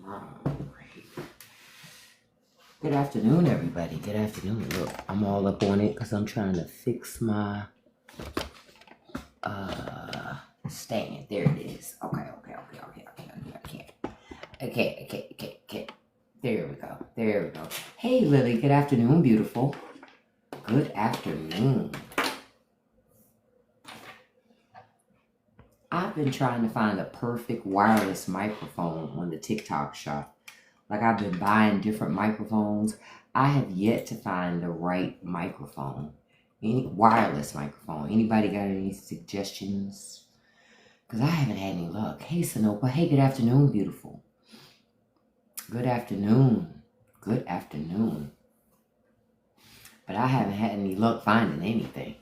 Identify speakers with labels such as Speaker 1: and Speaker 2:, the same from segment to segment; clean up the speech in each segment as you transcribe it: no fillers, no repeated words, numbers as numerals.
Speaker 1: Alright. Good afternoon, everybody. Good afternoon. Look, I'm all up on it because I'm trying to fix my stand. There it is. Okay. Okay. There we go. Hey, Lily. Good afternoon, beautiful. Good afternoon. I've been trying to find the perfect wireless microphone on the TikTok shop. Like, I've been buying different microphones. I have yet to find the right microphone. Any wireless microphone. Anybody got any suggestions? Because I haven't had any luck. Hey, Sanopa. Hey, good afternoon, beautiful. Good afternoon. But I haven't had any luck finding anything.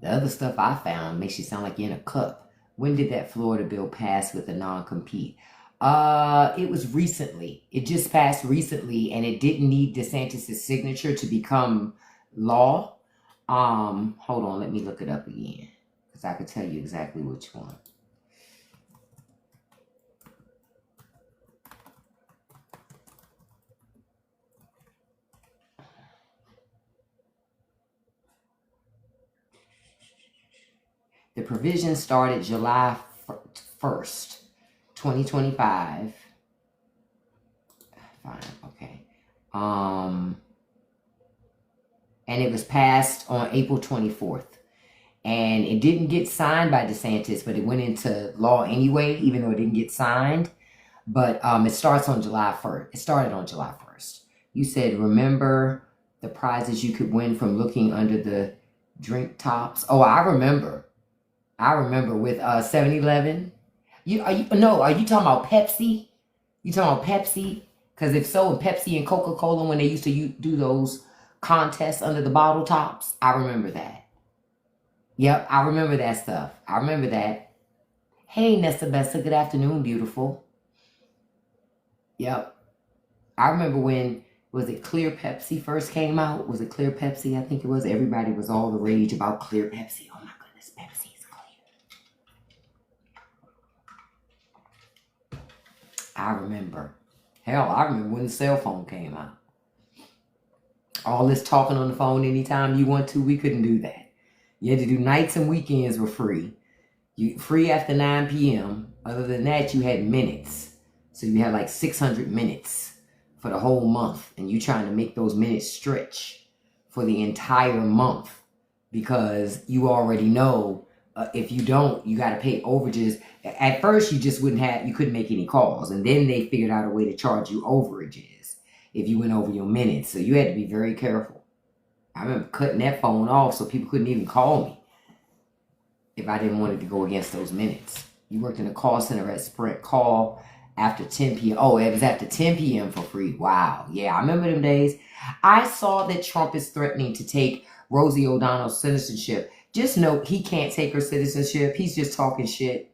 Speaker 1: The other stuff I found makes you sound like you're in a cup. When did that Florida bill pass with a non-compete? It was recently. It just passed recently, and it didn't need DeSantis' signature to become law. Hold on, let me look it up again, because I could tell you exactly which one. The provision started July 1st, 2025. Fine, okay. And it was passed on April 24th. And it didn't get signed by DeSantis, but it went into law anyway, even though it didn't get signed. But it starts on July 1st. It started on July 1st. You said, remember the prizes you could win from looking under the drink tops? Oh, I remember with 7-Eleven. Are you talking about Pepsi? You talking about Pepsi? Because if so, Pepsi and Coca-Cola, when they used to do those contests under the bottle tops, I remember that. Yep, I remember that stuff. I remember that. Hey, Nesta Bessa, good afternoon, beautiful. Yep. I remember when, was it Clear Pepsi first came out? Was it Clear Pepsi? I think it was. Everybody was all the rage about Clear Pepsi. Oh my goodness, Pepsi is clear. I remember. Hell, I remember when the cell phone came out. All this talking on the phone anytime you want to, we couldn't do that. You had to do nights and weekends were free. Free after 9 p.m. Other than that, you had minutes. So you had like 600 minutes for the whole month. And you trying to make those minutes stretch for the entire month. Because you already know if you don't, you got to pay overages. At first, you couldn't make any calls. And then they figured out a way to charge you overages if you went over your minutes. So you had to be very careful. I remember cutting that phone off so people couldn't even call me if I didn't want it to go against those minutes. You worked in a call center at Sprint. Call after 10 p.m. Oh, it was after 10 p.m. for free. Wow. Yeah, I remember them days. I saw that Trump is threatening to take Rosie O'Donnell's citizenship. Just note, he can't take her citizenship. He's just talking shit.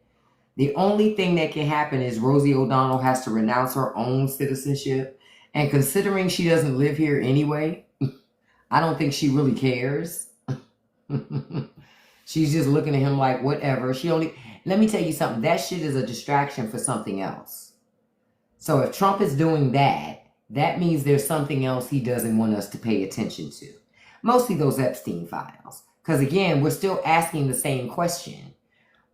Speaker 1: The only thing that can happen is Rosie O'Donnell has to renounce her own citizenship. And considering she doesn't live here anyway, I don't think she really cares. She's just looking at him like, whatever. Let me tell you something. That shit is a distraction for something else. So if Trump is doing that, that means there's something else he doesn't want us to pay attention to. Mostly those Epstein files. Because again, we're still asking the same question.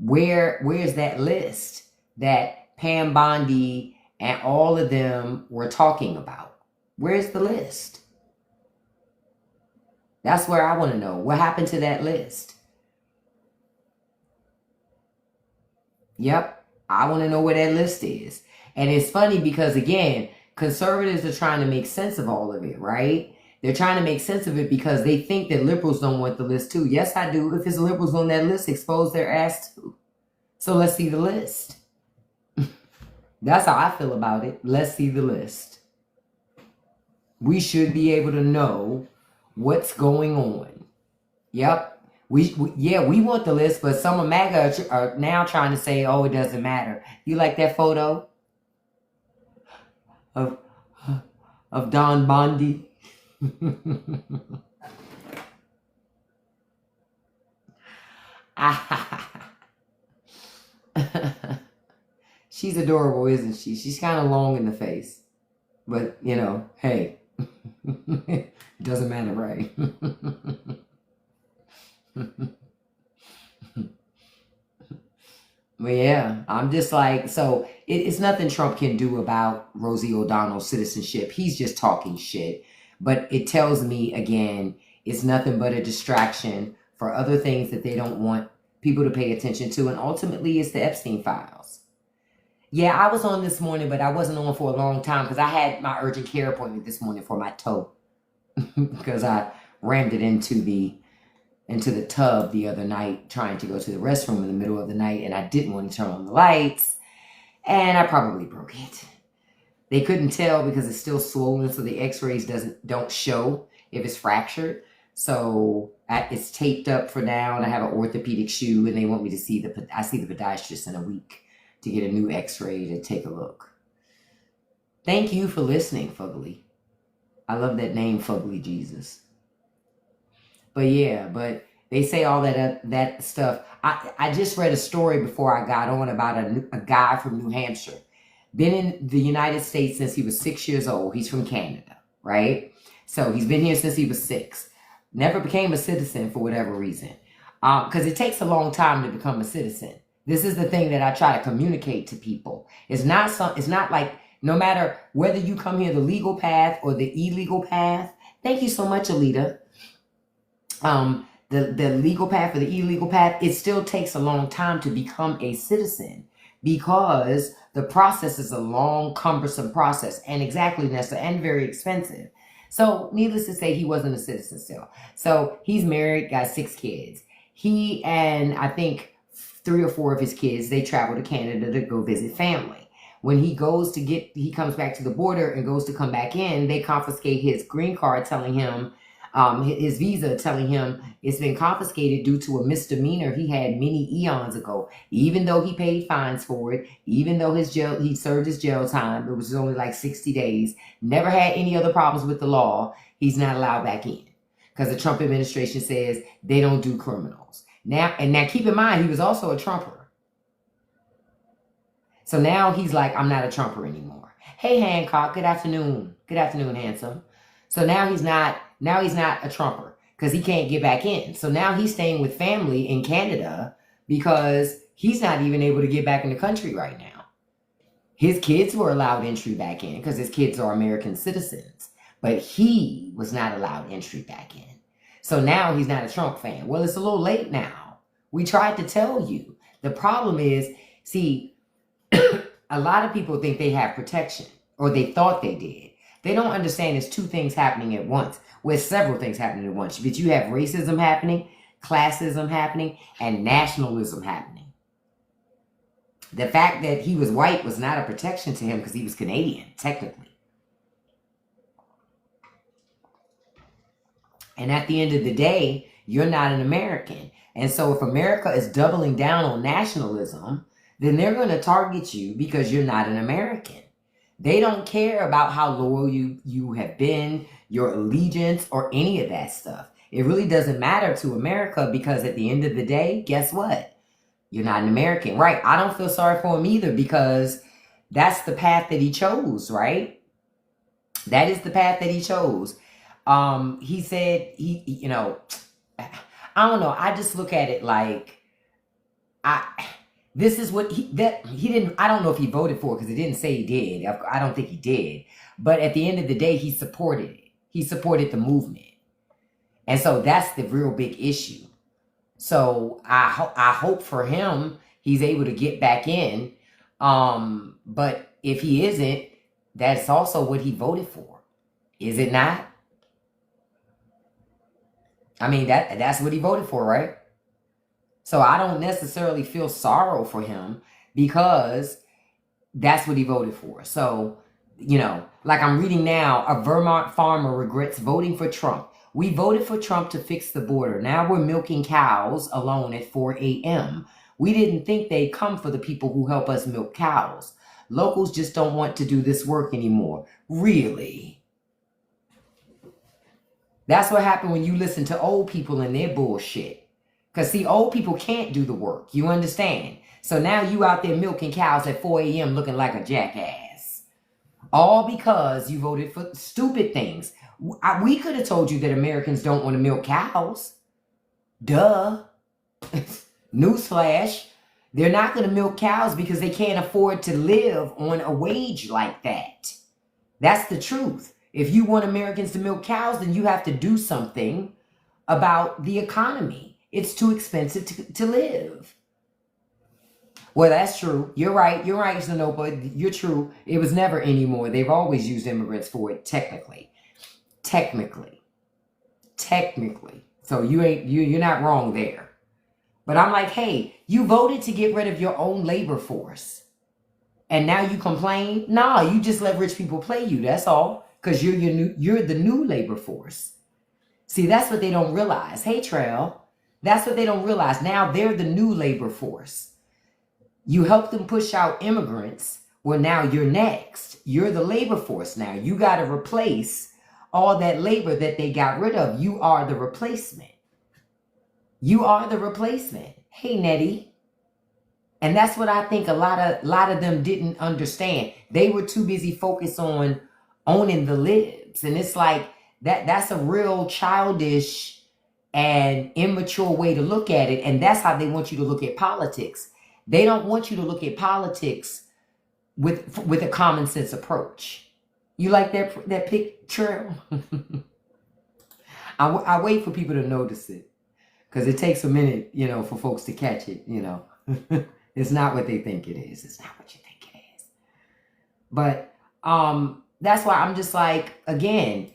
Speaker 1: Where's that list that Pam Bondi and all of them were talking about? Where's the list? That's where I want to know. What happened to that list? Yep. I want to know where that list is. And it's funny because, again, conservatives are trying to make sense of all of it, right? They're trying to make sense of it because they think that liberals don't want the list too. Yes, I do. If it's liberals on that list, expose their ass too. So let's see the list. That's how I feel about it. Let's see the list. We should be able to know what's going on. Yep. We want the list, but some of MAGA are now trying to say, oh, it doesn't matter. You like that photo of Don Bondi? She's adorable, isn't she? She's kind of long in the face. But, you know, hey. Doesn't matter, right? But yeah, I'm just like, so it's nothing Trump can do about Rosie O'Donnell's citizenship. He's just talking shit. But it tells me, again, it's nothing but a distraction for other things that they don't want people to pay attention to. And ultimately, it's the Epstein files. Yeah, I was on this morning, but I wasn't on for a long time because I had my urgent care appointment this morning for my toe because I rammed it into the tub the other night trying to go to the restroom in the middle of the night, and I didn't want to turn on the lights, and I probably broke it. They couldn't tell because it's still swollen, so the x-rays don't show if it's fractured. So it's taped up for now, and I have an orthopedic shoe, and they want me to see the podiatrist in a week to get a new x-ray to take a look. Thank you for listening, Fugly. I love that name, Fugly Jesus. But yeah, but they say all that stuff. I just read a story before I got on about a guy from New Hampshire. Been in the United States since he was 6 years old. He's from Canada, right? So he's been here since he was 6. Never became a citizen for whatever reason. Because it takes a long time to become a citizen. This is the thing that I try to communicate to people. It's not like no matter whether you come here the legal path or the illegal path. Thank you so much, Alita. The legal path or the illegal path, it still takes a long time to become a citizen because the process is a long, cumbersome process and exactly necessary and very expensive. So needless to say, he wasn't a citizen still. So he's married, got 6 kids. He and I think 3 or 4 of his kids, they travel to Canada to go visit family. When he comes back to the border and goes to come back in, they confiscate his green card, telling him, his visa, telling him it's been confiscated due to a misdemeanor he had many eons ago. Even though he paid fines for it, even though he served his jail time, it was only like 60 days, never had any other problems with the law, he's not allowed back in. Because the Trump administration says they don't do criminals. Now keep in mind, he was also a Trumper. So now he's like, I'm not a Trumper anymore. Hey, Hancock, good afternoon. Good afternoon, handsome. So now he's not a Trumper because he can't get back in. So now he's staying with family in Canada because he's not even able to get back in the country right now. His kids were allowed entry back in because his kids are American citizens, but he was not allowed entry back in. So now he's not a Trump fan. Well, it's a little late now. We tried to tell you. The problem is, see, a lot of people think they have protection, or they thought they did. They don't understand there's 2 things happening at once. Well, several things happening at once. But you have racism happening, classism happening, and nationalism happening. The fact that he was white was not a protection to him because he was Canadian, technically. And at the end of the day, you're not an American. And so if America is doubling down on nationalism, then they're going to target you because you're not an American. They don't care about how loyal you have been, your allegiance, or any of that stuff. It really doesn't matter to America because at the end of the day, guess what? You're not an American, right? I don't feel sorry for him either because that's the path that he chose, right? That is the path that he chose. He said, I don't know. I just look at it like, this is what he didn't, I don't know if he voted for because it didn't say he did. I don't think he did. But at the end of the day, he supported it. He supported the movement. And so that's the real big issue. So I hope for him, he's able to get back in. But if he isn't, that's also what he voted for. Is it not? I mean, that's what he voted for, right? So I don't necessarily feel sorrow for him because that's what he voted for. So, like I'm reading now, a Vermont farmer regrets voting for Trump. We voted for Trump to fix the border. Now we're milking cows alone at 4 a.m. We didn't think they'd come for the people who help us milk cows. Locals just don't want to do this work anymore. Really? That's what happened when you listen to old people and their bullshit. Because see, old people can't do the work. You understand? So now you out there milking cows at 4 a.m. looking like a jackass. All because you voted for stupid things. We could have told you that Americans don't want to milk cows. Duh. Newsflash. They're not going to milk cows because they can't afford to live on a wage like that. That's the truth. If you want Americans to milk cows, then you have to do something about the economy. It's too expensive to live. Well, that's true. You're right. You're right, Zanopa. You're true. It was never anymore. They've always used immigrants for it, technically. So you're not wrong there. But I'm like, hey, you voted to get rid of your own labor force. And now you complain? No, you just let rich people play you. That's all. Because you're the new labor force. See, that's what they don't realize. Hey, Trail. That's what they don't realize. Now they're the new labor force. You help them push out immigrants. Well, now you're next. You're the labor force now. You got to replace all that labor that they got rid of. You are the replacement. You are the replacement. Hey, Nettie. And that's what I think a lot of them didn't understand. They were too busy focused on owning the libs. And it's like that's a real childish and immature way to look at it. And that's how they want you to look at politics. They don't want you to look at politics with a common sense approach. You like that picture? I wait for people to notice it. Because it takes a minute, for folks to catch it, It's not what they think it is. It's not what you think it is. But that's why I'm just like, again,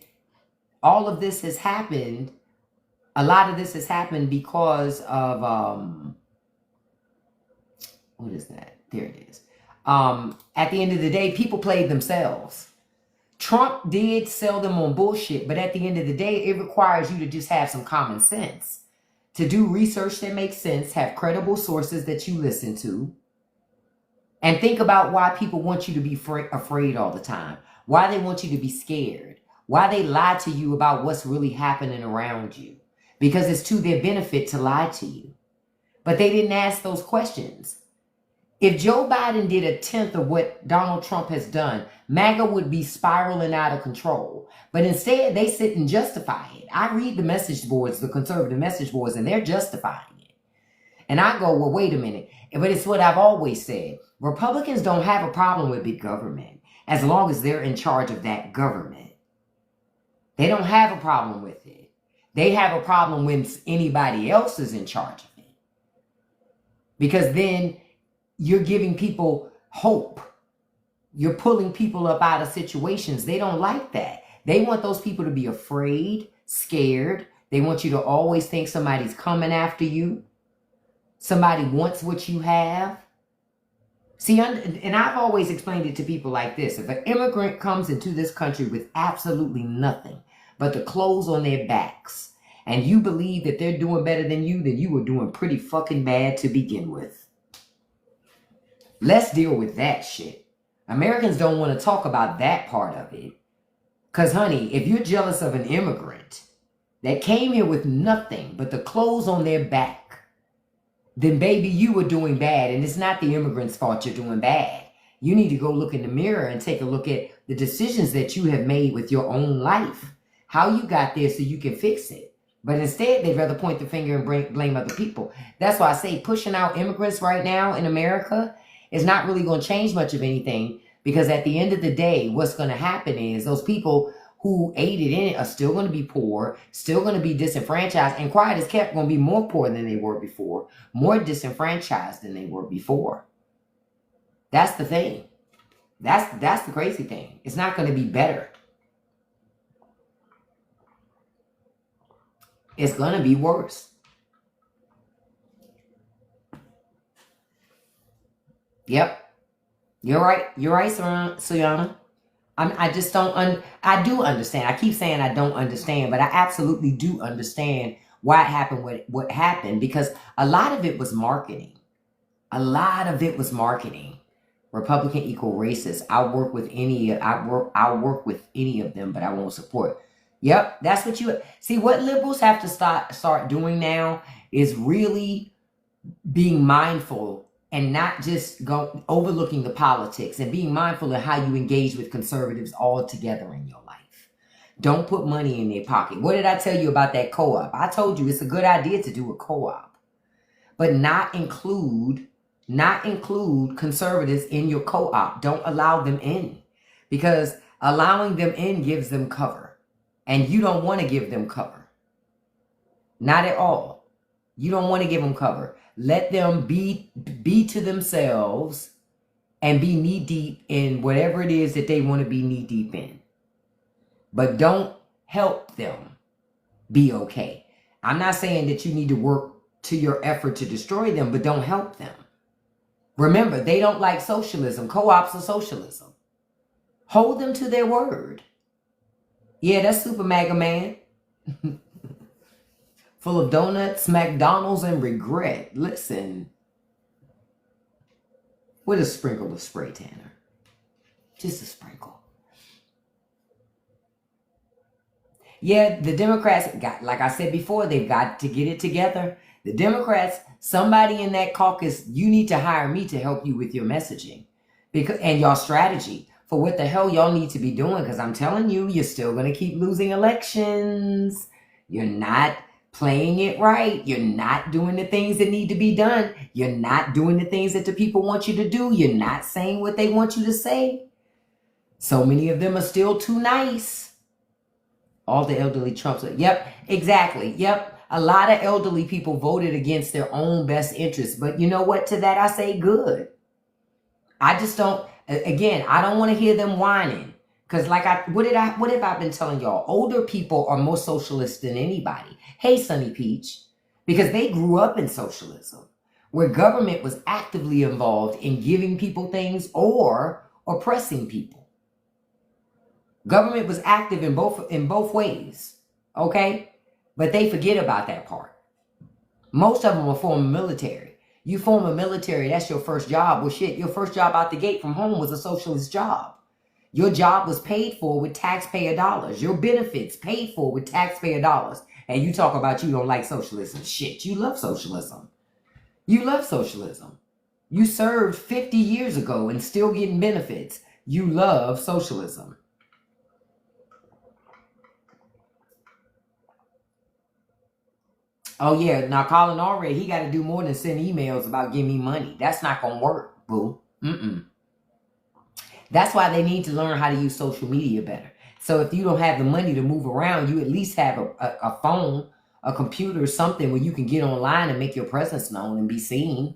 Speaker 1: all of this has happened. A lot of this has happened because of, what is that? There it is. At the end of the day, people played themselves. Trump did sell them on bullshit, but at the end of the day, it requires you to just have some common sense. To do research that makes sense, have credible sources that you listen to, and think about why people want you to be afraid all the time, why they want you to be scared, why they lie to you about what's really happening around you, because it's to their benefit to lie to you. But they didn't ask those questions. If Joe Biden did a tenth of what Donald Trump has done, MAGA would be spiraling out of control. But instead, they sit and justify it. I read the message boards, the conservative message boards, and they're justifying it. And I go, well, wait a minute. But it's what I've always said. Republicans don't have a problem with big government as long as they're in charge of that government. They don't have a problem with it. They have a problem when anybody else is in charge of it. Because then you're giving people hope. You're pulling people up out of situations. They don't like that. They want those people to be afraid, scared. They want you to always think somebody's coming after you. Somebody wants what you have. See, and I've always explained it to people like this. If an immigrant comes into this country with absolutely nothing but the clothes on their backs, and you believe that they're doing better than you were doing pretty fucking bad to begin with. Let's deal with that shit. Americans don't want to talk about that part of it. Because, honey, if you're jealous of an immigrant that came here with nothing but the clothes on their back, then, baby, you were doing bad. And it's not the immigrant's fault you're doing bad. You need to go look in the mirror and take a look at the decisions that you have made with your own life. How you got there so you can fix it. But instead, they'd rather point the finger and blame other people. That's why I say pushing out immigrants right now in America is not really going to change much of anything, because at the end of the day, what's going to happen is those people who aided in it are still going to be poor, still going to be disenfranchised, and quiet as kept going to be more poor than they were before, more disenfranchised than they were before. That's the thing. That's the crazy thing. It's not going to be better. It's going to be worse. Yep. You're right. You're right, Suyana. I just don't, I do understand. I keep saying I don't understand, but I absolutely do understand why it happened, what happened, because a lot of it was marketing. A lot of it was marketing. Republican equal racist. I'll work with any of them, but I won't support. Yep, that's what you see. What liberals have to start doing now is really being mindful and not just overlooking the politics, and being mindful of how you engage with conservatives all together in your life. Don't put money in their pocket. What did I tell you about that co-op? I told you it's a good idea to do a co-op, but not include conservatives in your co-op. Don't allow them in, because allowing them in gives them cover, and you don't want to give them cover. Not at all. You don't want to give them cover. Let them be to themselves and be knee deep in whatever it is that they want to be knee deep in. But don't help them be okay. I'm not saying that you need to work to your effort to destroy them, but don't help them. Remember, they don't like socialism. Co-ops are socialism. Hold them to their word. Yeah, that's Super MAGA Man. Full of donuts, McDonald's, and regret. Listen. With a sprinkle of spray tanner. Just a sprinkle. Yeah, the Democrats got, like I said before, they've got to get it together. The Democrats, somebody in that caucus, you need to hire me to help you with your messaging and your strategy for what the hell y'all need to be doing. Because I'm telling you, you're still going to keep losing elections. You're not playing it right. You're not doing the things that need to be done. You're not doing the things that the people want you to do. You're not saying what they want you to say. So many of them are still too nice. All the elderly Trumps. Yep, exactly. Yep. A lot of elderly people voted against their own best interests. But you know what? To that I say good. I just don't, again, I don't want to hear them whining. Because what have I been telling y'all? Older people are more socialist than anybody. Hey, Sunny Peach. Because they grew up in socialism, where government was actively involved in giving people things or oppressing people. Government was active in both ways. Okay? But they forget about that part. Most of them will form a military. You form a military, that's your first job. Well, shit, your first job out the gate from home was a socialist job. Your job was paid for with taxpayer dollars. Your benefits paid for with taxpayer dollars. And you talk about you don't like socialism. Shit, you love socialism. You love socialism. You served 50 years ago and still getting benefits. You love socialism. Oh, yeah. Now, Colin already, he got to do more than send emails about give me money. That's not going to work, boo. That's why they need to learn how to use social media better. So if you don't have the money to move around, you at least have a phone, a computer, something where you can get online and make your presence known and be seen.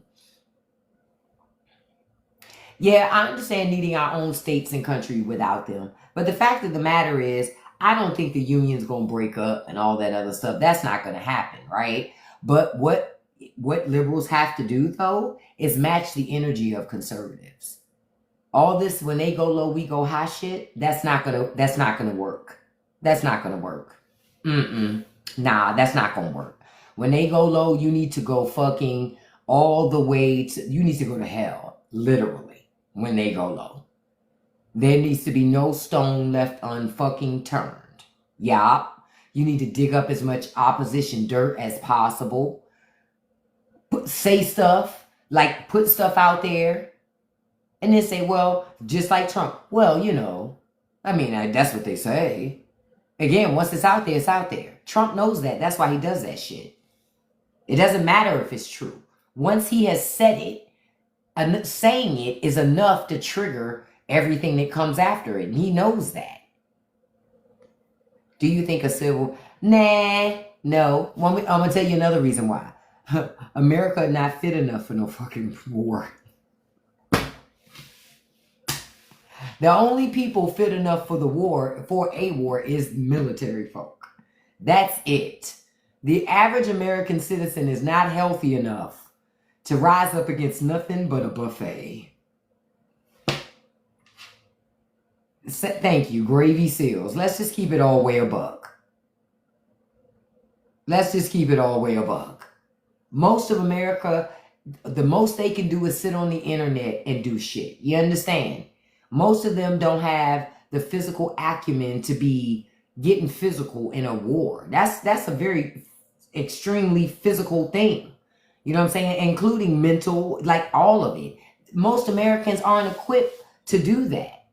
Speaker 1: Yeah, I understand needing our own states and country without them. But the fact of the matter is, I don't think the union's going to break up and all that other stuff. That's not going to happen, right? But what liberals have to do, though, is match the energy of conservatives. All this, when they go low, we go high shit, that's not gonna work. That's not gonna work. Nah, that's not gonna work. When they go low, you need to go fucking all the way to, you need to go to hell, literally, when they go low. There needs to be no stone left unfucking turned. Yeah. You need to dig up as much opposition dirt as possible. Say stuff, like put stuff out there. And then say, well, just like Trump. Well, you know, I mean, that's what they say. Again, once it's out there, it's out there. Trump knows that. That's why he does that shit. It doesn't matter if it's true. Once he has said it, saying it is enough to trigger everything that comes after it. And he knows that. Do you think a civil? Nah, no. I'm going to tell you another reason why. America not fit enough for no fucking war. The only people fit enough for a war is military folk. That's it. The average American citizen is not healthy enough to rise up against nothing but a buffet. Thank you, Gravy Seals. Let's just keep it all way a buck. Let's just keep it all way a buck. Most of America, the most they can do is sit on the internet and do shit. You understand? Most of them don't have the physical acumen to be getting physical in a war. That's a very extremely physical thing. You know what I'm saying? Including mental, like all of it. Most Americans aren't equipped to do that.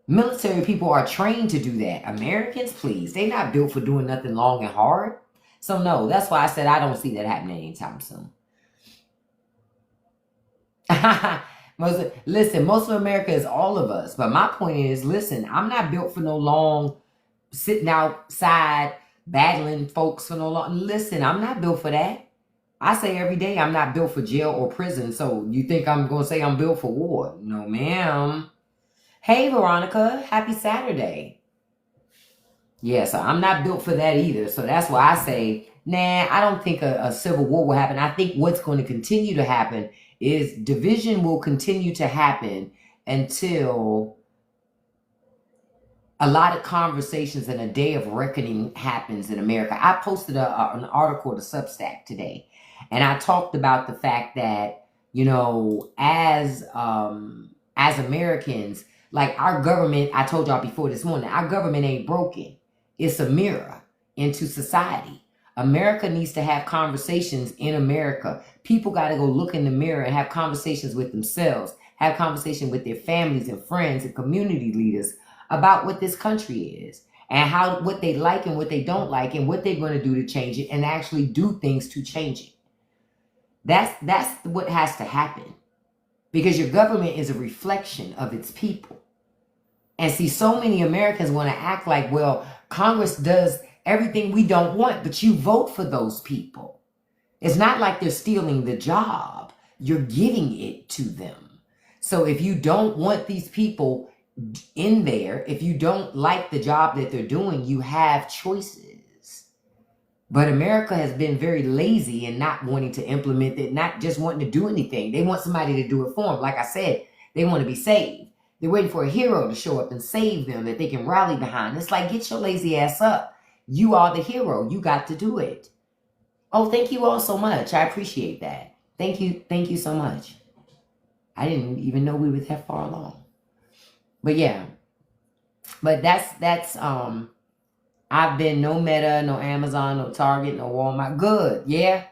Speaker 1: Military people are trained to do that. Americans, please, they're not built for doing nothing long and hard. So no, that's why I said I don't see that happening anytime soon. Most of America is all of us. But my point is, listen, I'm not built for no long sitting outside battling folks for no long. Listen, I'm not built for that. I say every day I'm not built for jail or prison. So you think I'm going to say I'm built for war? No, ma'am. Hey, Veronica, happy Saturday. Yeah, so I'm not built for that either. So that's why I say, nah, I don't think a civil war will happen. I think what's going to continue to happen is division will continue to happen until a lot of conversations and a day of reckoning happens in America. I posted an article to Substack today, and I talked about the fact that, you know, as Americans, like our government, I told y'all before this morning, our government ain't broken. It's a mirror into society. America needs to have conversations in America. People got to go look in the mirror and have conversations with themselves, have conversation with their families and friends and community leaders about what this country is and what they like and what they don't like and what they're going to do to change it and actually do things to change it. That's what has to happen, because your government is a reflection of its people. And see, so many Americans want to act like, well, Congress does everything we don't want, but you vote for those people. It's not like they're stealing the job. You're giving it to them. So if you don't want these people in there, if you don't like the job that they're doing, you have choices. But America has been very lazy in not wanting to implement it, not just wanting to do anything. They want somebody to do it for them. Like I said, they want to be saved. They're waiting for a hero to show up and save them that they can rally behind. It's like, get your lazy ass up. You are the hero. You got to do it. Oh, thank you all so much. I appreciate that. Thank you. Thank you so much. I didn't even know we were that far along. But yeah. But that's I've been no Meta, no Amazon, no Target, no Walmart. Good. Yeah.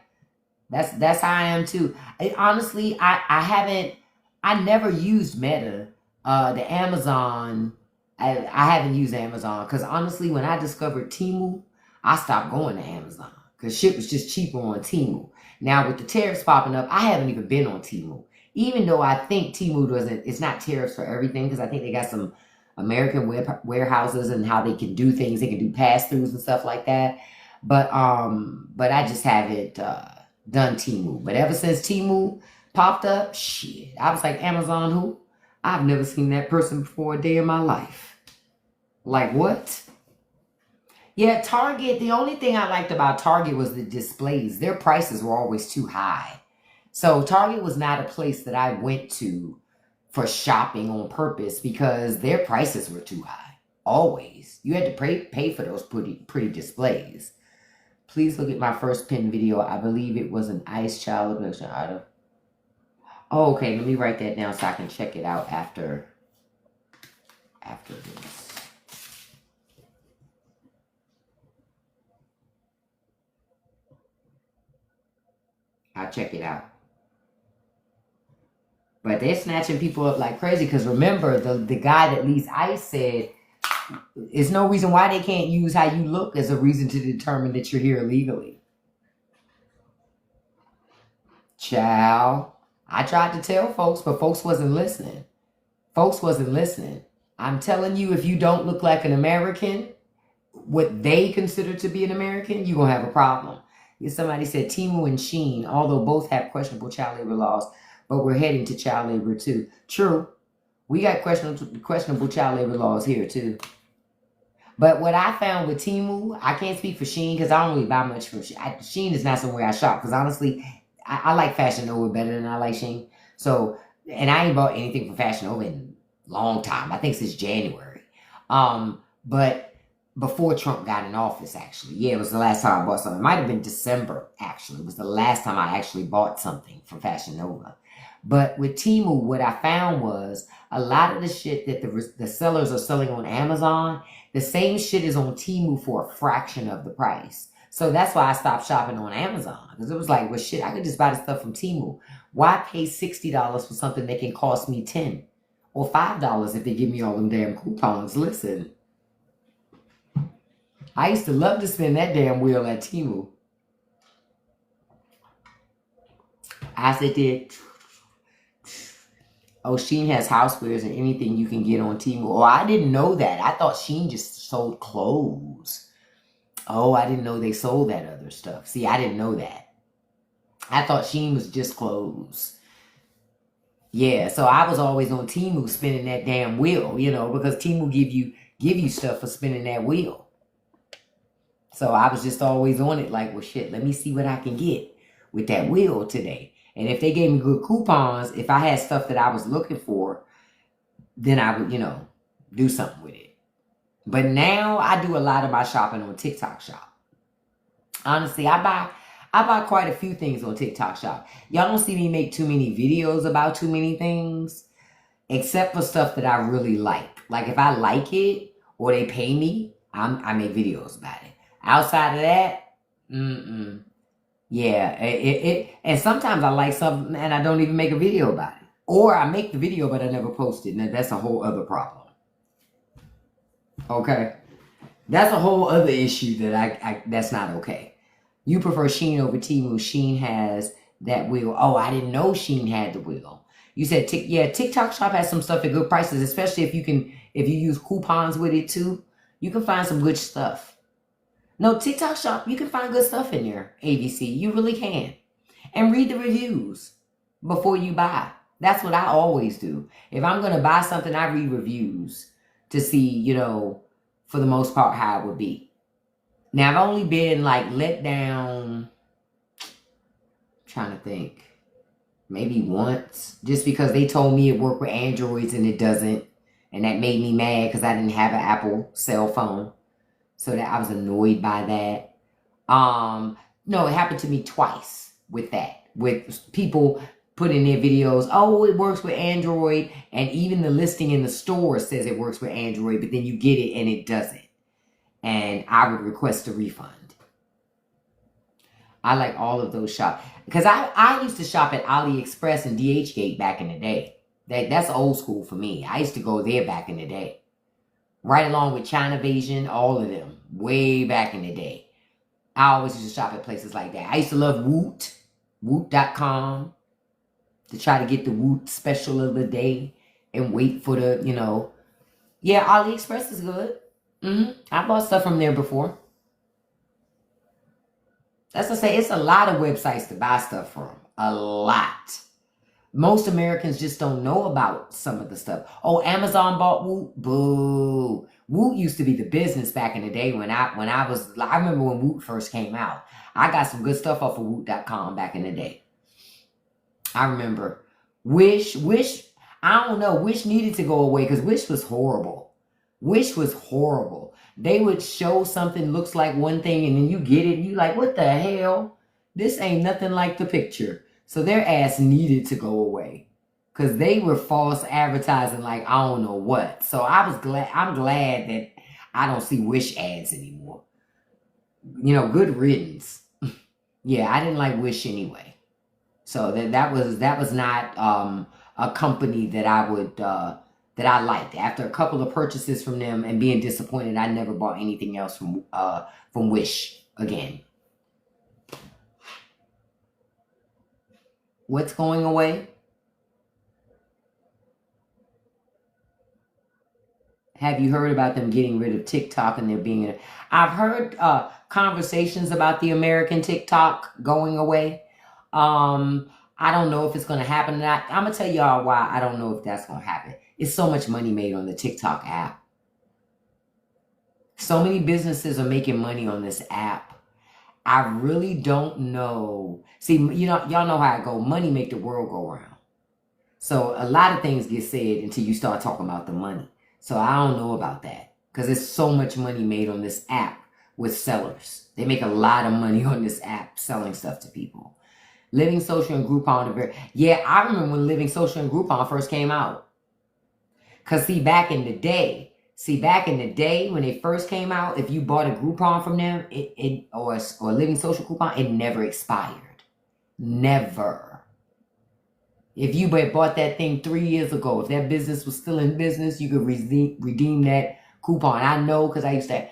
Speaker 1: That's how I am too. Honestly, I never used Meta. The Amazon, I haven't used Amazon because honestly, when I discovered Temu, I stopped going to Amazon because shit was just cheaper on Temu. Now with the tariffs popping up, I haven't even been on Temu. Even though I think Temu it's not tariffs for everything, because I think they got some American warehouses and how they can do things. They can do pass-throughs and stuff like that. But I just haven't done Temu. But ever since Temu popped up, shit, I was like, Amazon who? I've never seen that person before a day in my life. Like what? Yeah, Target, the only thing I liked about Target was the displays. Their prices were always too high. So Target was not a place that I went to for shopping on purpose because their prices were too high. Always. You had to pay for those pretty displays. Please look at my first pin video. I believe it was an Ice Child Abduction item. Oh, okay, let me write that down so I can check it out after this. I'll check it out. But they're snatching people up like crazy because remember, the guy that leads ICE said, there's no reason why they can't use how you look as a reason to determine that you're here illegally. Child. I tried to tell folks, but folks wasn't listening. Folks wasn't listening. I'm telling you, if you don't look like an American, what they consider to be an American, you're going to have a problem. Somebody said Temu and Shein, although both have questionable child labor laws, but we're heading to child labor too. True. We got questionable child labor laws here too. But what I found with Temu, I can't speak for Shein because I don't really buy much from Shein. Shein is not somewhere I shop because honestly, I like Fashion Nova better than I like Shein. So, and I ain't bought anything from Fashion Nova in a long time. I think since January. But before Trump got in office, actually. Yeah, it was the last time I bought something. It might have been December, actually. It was the last time I actually bought something from Fashion Nova. But with Temu, what I found was a lot of the shit that the sellers are selling on Amazon, the same shit is on Temu for a fraction of the price. So that's why I stopped shopping on Amazon. Because it was like, well, shit, I could just buy the stuff from Temu. Why pay $60 for something that can cost me $10 or $5 if they give me all them damn coupons? Listen, I used to love to spin that damn wheel at Temu. As it did. Oh, Shein has housewares and anything you can get on Temu. Oh, I didn't know that. I thought Shein just sold clothes. Oh, I didn't know they sold that other stuff. See, I didn't know that. I thought Shein was just clothes. Yeah, so I was always on Temu spinning that damn wheel, you know, because Temu give you stuff for spinning that wheel. So I was just always on it like, well, shit, let me see what I can get with that wheel today. And if they gave me good coupons, if I had stuff that I was looking for, then I would, you know, do something with it. But now I do a lot of my shopping on TikTok Shop. Honestly, I buy quite a few things on TikTok Shop. Y'all don't see me make too many videos about too many things, except for stuff that I really like. Like if I like it or they pay me, I make videos about it. Outside of that, yeah, and sometimes I like something and I don't even make a video about it. Or I make the video, but I never post it. Now, that's a whole other problem. Okay? That's a whole other issue that that's not okay. You prefer Shein over Temu. Shein has that wheel. Oh, I didn't know Shein had the wheel. You said, yeah, TikTok Shop has some stuff at good prices, especially if you use coupons with it too. You can find some good stuff. No, TikTok Shop, you can find good stuff in there, ABC. You really can. And read the reviews before you buy. That's what I always do. If I'm going to buy something, I read reviews to see, you know, for the most part, how it would be. Now, I've only been, like, let down, I'm trying to think, maybe once, just because they told me it worked with Androids and it doesn't. And that made me mad because I didn't have an Apple cell phone. So that I was annoyed by that. No, it happened to me twice with that. With people putting their videos, oh, it works with Android. And even the listing in the store says it works with Android, but then you get it and it doesn't. And I would request a refund. I like all of those shops. Because I used to shop at AliExpress and DHgate back in the day. That's old school for me. I used to go there back in the day. Right along with China Invasion, all of them, way back in the day. I always used to shop at places like that. I used to love Woot, Woot.com, to try to get the Woot special of the day and wait for the, you know. Yeah, AliExpress is good. I bought stuff from there before. That's to say, it's a lot of websites to buy stuff from. A lot. Most Americans just don't know about some of the stuff. Oh, Amazon bought Woot? Boo. Woot used to be the business back in the day when I remember when Woot first came out. I got some good stuff off of Woot.com back in the day. I remember. Wish, I don't know. Wish needed to go away because Wish was horrible. Wish was horrible. They would show something looks like one thing and then you get it and you like, what the hell? This ain't nothing like the picture. So their ass needed to go away because they were false advertising like I don't know what. So I'm glad that I don't see Wish ads anymore. You know, good riddance. Yeah, I didn't like Wish anyway. So that was not a company that I would that I liked. After a couple of purchases from them and being disappointed, I never bought anything else from Wish again. What's going away? Have you heard about them getting rid of TikTok and there being I've heard conversations about the American TikTok going away. I don't know if it's going to happen or not. I'm going to tell y'all why I don't know if that's going to happen. It's so much money made on the TikTok app. So many businesses are making money on this app. I really don't know. See, you know, y'all know how it go. Money make the world go round. So a lot of things get said until you start talking about the money. So I don't know about that because there's so much money made on this app with sellers. They make a lot of money on this app selling stuff to people. Living Social and Groupon. Yeah, I remember when Living Social and Groupon first came out. Because see, back in the day, See, back in the day when they first came out, if you bought a Groupon from them, or a Living Social coupon, it never expired. Never. If you bought that thing 3 years ago, if that business was still in business, you could redeem that coupon. I know because I used to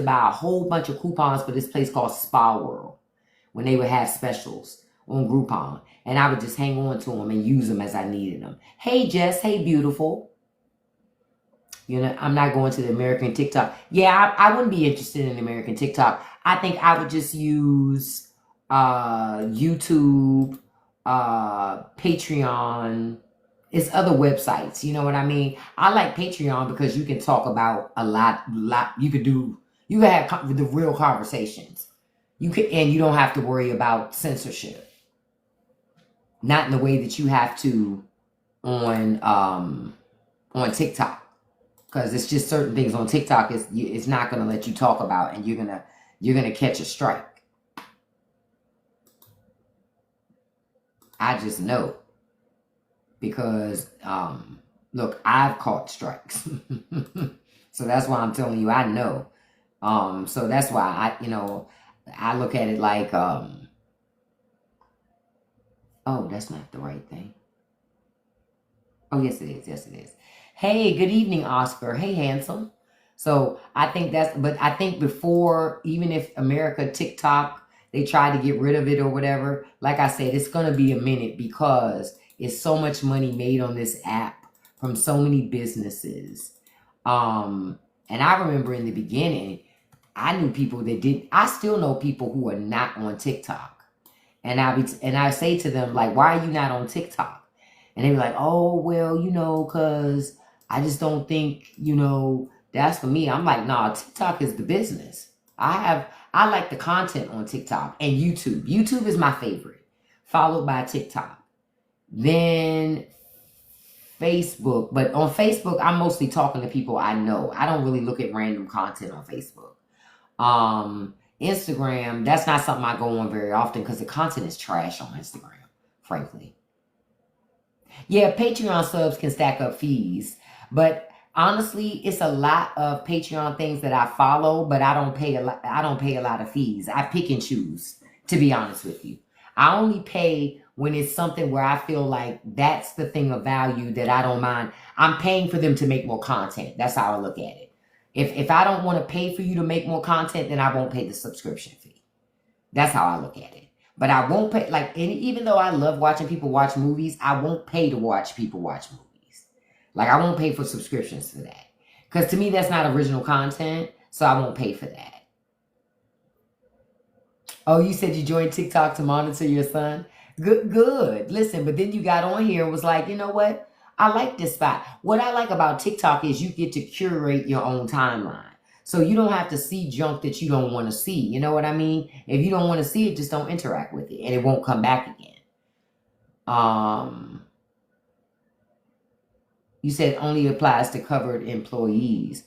Speaker 1: buy a whole bunch of coupons for this place called Spa World when they would have specials on Groupon. And I would just hang on to them and use them as I needed them. Hey, Jess. Hey, beautiful. You know, I'm not going to the American TikTok. Yeah, I wouldn't be interested in American TikTok. I think I would just use YouTube, Patreon. It's other websites. You know what I mean? I like Patreon because you can talk about a lot. You can have the real conversations. And you don't have to worry about censorship. Not in the way that you have to on TikTok. Because it's just certain things on TikTok it's not going to let you talk about, and you're gonna catch a strike. I just know because look, I've caught strikes, so that's why I'm telling you I know. So that's why I look at it like oh, that's not the right thing. Oh, yes it is. Yes it is. Hey, good evening, Oscar. Hey, handsome. So I think but I think before, even if America TikTok, they try to get rid of it or whatever, like I said, it's going to be a minute because it's so much money made on this app from so many businesses. And I remember in the beginning, I knew people I still know people who are not on TikTok. And I say to them, like, why are you not on TikTok? And they be like, oh, well, because I just don't think, that's for me. I'm like, nah, TikTok is the business. I like the content on TikTok and YouTube. YouTube is my favorite, followed by TikTok. Then Facebook. But on Facebook, I'm mostly talking to people I know. I don't really look at random content on Facebook. Instagram, that's not something I go on very often because the content is trash on Instagram, frankly. Yeah, Patreon subs can stack up fees, but honestly, it's a lot of Patreon things that I follow, but I don't pay a lot of fees. I pick and choose, to be honest with you. I only pay when it's something where I feel like that's the thing of value that I don't mind. I'm paying for them to make more content. That's how I look at it. If I don't want to pay for you to make more content, then I won't pay the subscription fee. That's how I look at it. But I won't pay, and even though I love watching people watch movies, I won't pay to watch people watch movies. Like, I won't pay for subscriptions for that. Because to me, that's not original content, so I won't pay for that. Oh, you said you joined TikTok to monitor your son? Good. Listen, but then you got on here and was like, you know what? I like this spot. What I like about TikTok is you get to curate your own timeline. So you don't have to see junk that you don't want to see. You know what I mean? If you don't want to see it, just don't interact with it and it won't come back again. You said only applies to covered employees.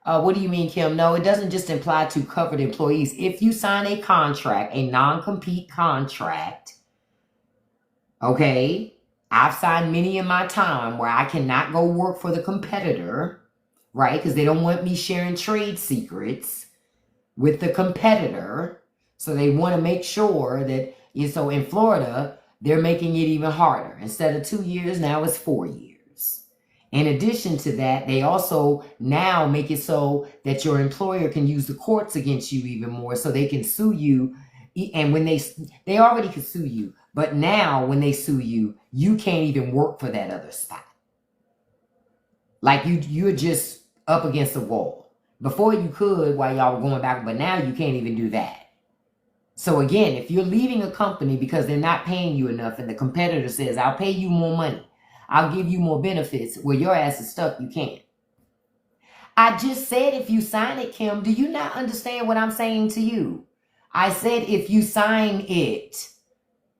Speaker 1: What do you mean, Kim? No, it doesn't just apply to covered employees. If you sign a contract, a non-compete contract, okay, I've signed many in my time where I cannot go work for the competitor, right? Because they don't want me sharing trade secrets with the competitor. So they want to make sure that, so in Florida, they're making it even harder. Instead of 2 years, now it's 4 years. In addition to that, they also now make it so that your employer can use the courts against you even more, so they can sue you. And when they already could sue you, but now when they sue you, you can't even work for that other spot. Like you're just up against the wall. Before you could while y'all were going back, but now you can't even do that. So again, if you're leaving a company because they're not paying you enough and the competitor says, I'll pay you more money, I'll give you more benefits, where your ass is stuck, you can't. I just said if you sign it, Kim, do you not understand what I'm saying to you? I said if you sign it,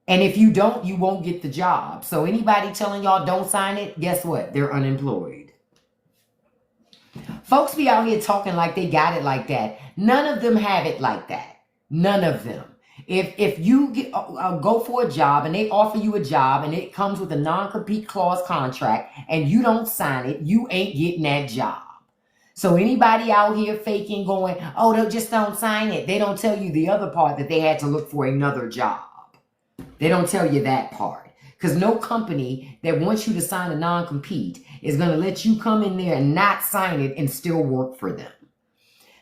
Speaker 1: and if you don't, you won't get the job. So anybody telling y'all don't sign it, guess what? They're unemployed. Folks be out here talking like they got it like that. None of them have it like that. None of them. If you go for a job and they offer you a job and it comes with a non-compete clause contract and you don't sign it, you ain't getting that job. So anybody out here faking, going, oh, they just don't sign it. They don't tell you the other part, that they had to look for another job. They don't tell you that part. Because no company that wants you to sign a non-compete is going to let you come in there and not sign it and still work for them.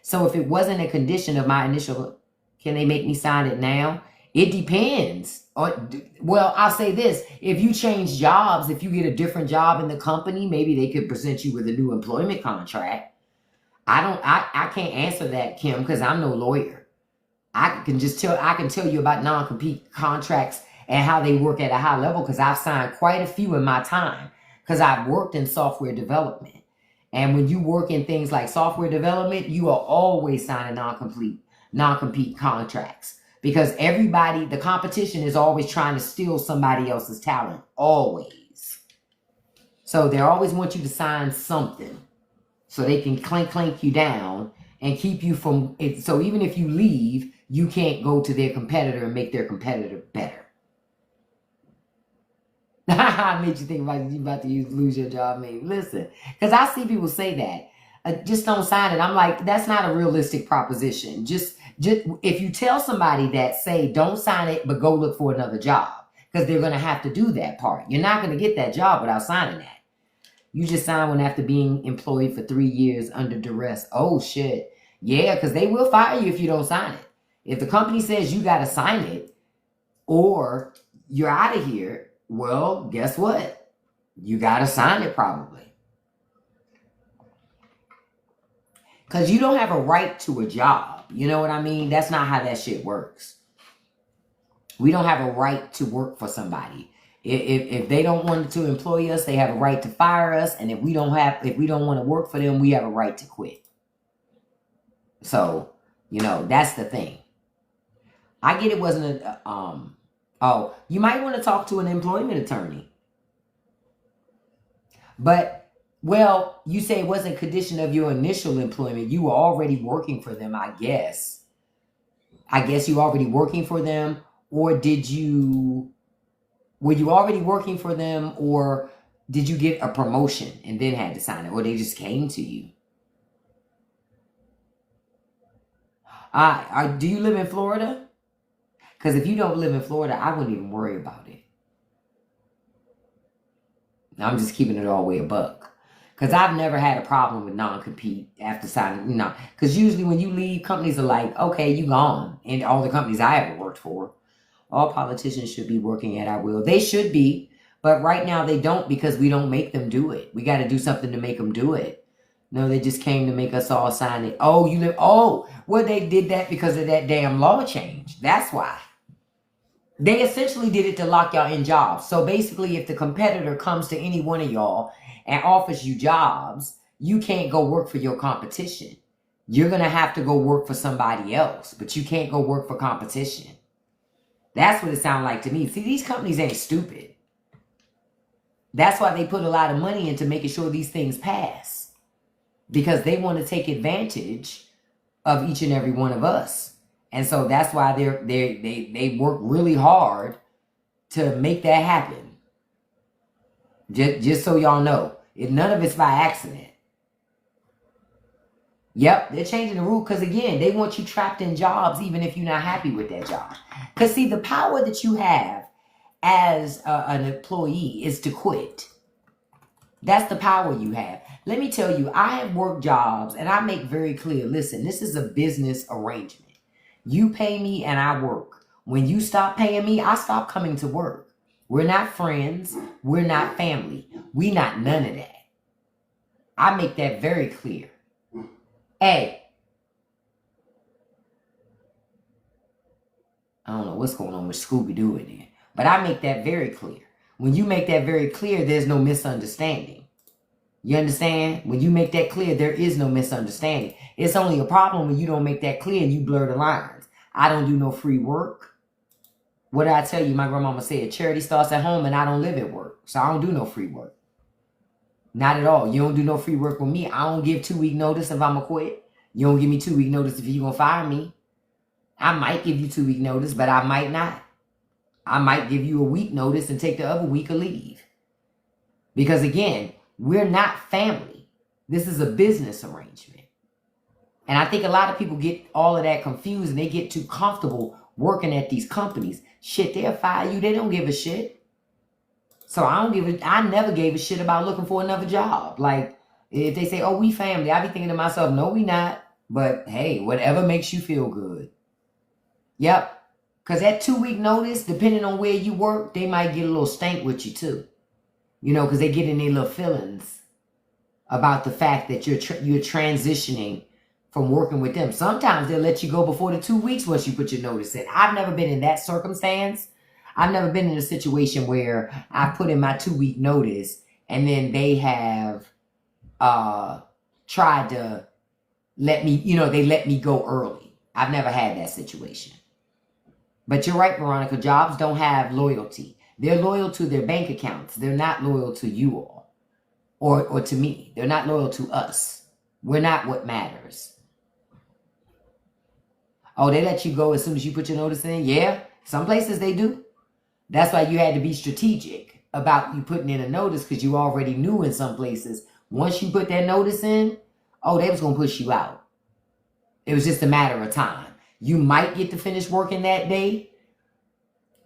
Speaker 1: So if it wasn't a condition of my initial, can they make me sign it now? It depends. Well, I'll say this. If you change jobs, if you get a different job in the company, maybe they could present you with a new employment contract. I can't answer that, Kim, because I'm no lawyer. I can tell you about non-compete contracts and how they work at a high level, because I've signed quite a few in my time, because I've worked in software development. And when you work in things like software development, you are always signing non-compete contracts, because the competition is always trying to steal somebody else's talent, always. So they always want you to sign something so they can clank you down and keep you from it. So even if you leave, you can't go to their competitor and make their competitor better. I made you think about you about to lose your job, maybe. Listen, because I see people say that. Just don't sign it. I'm like, that's not a realistic proposition. Just if you tell somebody that, say, don't sign it, but go look for another job, because they're going to have to do that part. You're not going to get that job without signing that. You just sign one after being employed for 3 years under duress. Oh, shit. Yeah, because they will fire you if you don't sign it. If the company says you got to sign it or you're out of here, well, guess what? You got to sign it probably. Because you don't have a right to a job. You know what I mean? That's not how that shit works. We don't have a right to work for somebody. If they don't want to employ us, they have a right to fire us. And if we don't want to work for them, we have a right to quit. So, that's the thing. I get it wasn't you might want to talk to an employment attorney. But, well, you say it wasn't a condition of your initial employment. You were already working for them, I guess. I guess you were already working for them, or were you already working for them, or did you get a promotion and then had to sign it, or they just came to you? Do you live in Florida? Because if you don't live in Florida, I wouldn't even worry about it. I'm just keeping it all the way a buck. Because I've never had a problem with non-compete after signing, Because usually when you leave, companies are like, okay, you gone. And all the companies I ever worked for, all politicians should be working at our will. They should be. But right now they don't, because we don't make them do it. We got to do something to make them do it. No, they just came to make us all sign it. Well, they did that because of that damn law change. That's why. They essentially did it to lock y'all in jobs. So basically, if the competitor comes to any one of y'all and offers you jobs, you can't go work for your competition. You're going to have to go work for somebody else, but you can't go work for competition. That's what it sounds like to me. See, these companies ain't stupid. That's why they put a lot of money into making sure these things pass, because they want to take advantage of each and every one of us. And so that's why they work really hard to make that happen. Just so y'all know, none of it's by accident. Yep, they're changing the rule because, again, they want you trapped in jobs even if you're not happy with that job. Because, see, the power that you have as an employee is to quit. That's the power you have. Let me tell you, I have worked jobs, and I make very clear, listen, this is a business arrangement. You pay me and I work. When you stop paying me, I stop coming to work. We're not friends. We're not family. We not none of that. I make that very clear. Hey, I don't know what's going on with Scooby-Doo in there, but I make that very clear. When you make that very clear, there's no misunderstanding. You understand? When you make that clear, there is no misunderstanding. It's only a problem when you don't make that clear and you blur the lines. I don't do no free work. What did I tell you? My grandmama said, charity starts at home and I don't live at work. So I don't do no free work. Not at all. You don't do no free work with me. I don't give 2-week notice if I'm going to quit. You don't give me 2-week notice if you're going to fire me. I might give you 2-week notice, but I might not. I might give you a week notice and take the other week of leave. Because again, we're not family. This is a business arrangement. And I think a lot of people get all of that confused and they get too comfortable working at these companies. Shit, they'll fire you. They don't give a shit. So I never gave a shit about looking for another job. Like, if they say, oh, we family, I be thinking to myself, no, we not. But hey, whatever makes you feel good. Yep. Because that 2-week notice, depending on where you work, they might get a little stank with you too. You know, because they get in their little feelings about the fact that you're transitioning from working with them. Sometimes they'll let you go before the 2 weeks once you put your notice in. I've never been in that circumstance. I've never been in a situation where I put in my 2-week notice and then they have tried to let me, they let me go early. I've never had that situation. But you're right, Veronica. Jobs don't have loyalty. They're loyal to their bank accounts. They're not loyal to you all or to me. They're not loyal to us. We're not what matters. Oh, they let you go as soon as you put your notice in? Yeah, some places they do. That's why you had to be strategic about you putting in a notice, because you already knew in some places, once you put that notice in, oh, they was going to push you out. It was just a matter of time. You might get to finish working that day,